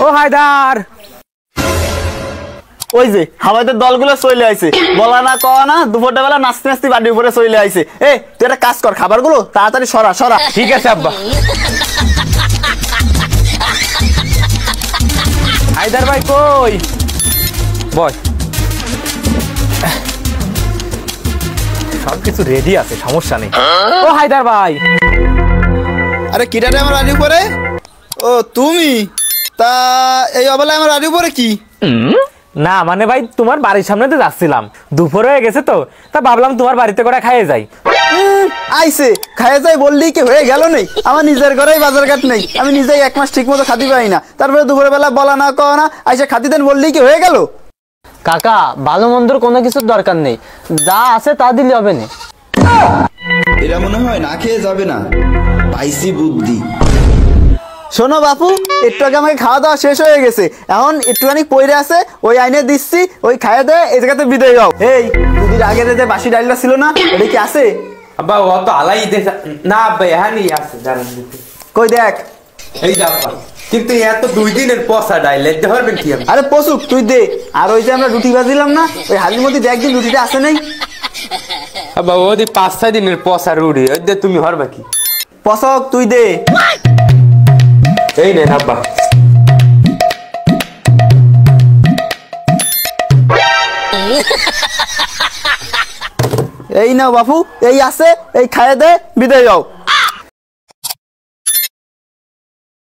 ও হায়দার, ওই যে হাওয়াইতে দলগুলো চলে আইছে, বলা না কওয়া না, দুপুরটা বেলা নাচতে নাচতে বাড়ির উপরে চলে আইছে। এ তুই একটা কাজ কর, খাবারগুলো তাড়াতাড়ি সরা সরা। ঠিক আছে আব্বা। হায়দার ভাই কই? বয়, সবকিছু রেডি আছে, সমস্যা নেই। ও হায়দার ভাই, আরে কিটারে আমার বাড়ির উপরে? ও তুমি? তা এই অবেলায় আমার বাড়ির উপরে কি? না মানে ভাই তোমার বাড়ির সামনে তো যাচ্ছিলাম, দুপুর হয়ে গেছে তো, তা ভাবলাম তোমার বাড়িতে করে খাইয়ে যাই। আইছে খাইয়ে যাই বললেই কি হয়ে গেল? নেই আমার নিজের ঘরেই বাজার ঘাট নেই, আমি নিজেই এক মাস ঠিক মতো খাতি পাই না, তারপরে দুপুরের বেলা বলা না কওয়া না আইসে খাতি দেন বললেই কি হয়ে গেল? কাকা ভালো মন্দর কোনো কিছুর দরকার নেই, যা আছে তা দিলে হবে না। এরা মনে হয় না খেয়ে যাবে না, পাইছি বুদ্ধি। শোনো বাপু, একটু আগে আমাকে খাওয়া দাওয়া শেষ হয়ে গেছে, এখন একটুখানি পইরে আছে, ওই আইনে দিচ্ছি, ওই খাইয়ে দে এই জায়গাতে বিদায় যাও। এই দুদিন আগের যে বাসি ডালটা ছিল না, ওটা কি আছে? আব্বা ও তো আলাই দেখা না আব্বা, এখানেই আছে জানেন দিতে। কই দেখ। এই যে আব্বা, কিন্তু এত 2 দিনের পচা ডাইল দিতে পারবেন কি? আরে পশুক তুই দে। আর ওই যে আমরা রুটি ভাজিলাম না, ওই হালির মধ্যে দেখ দিন রুটিটা আছে নাই? আব্বা ওদি 5-6 দিনের পচা রুটি, ওই দে তুমি হরবা কি? পশক তুই দে। এই নেন আব্বা। এই নাও বাপু, এই আছে, এই খাইয়ে দে বিদায় যাও।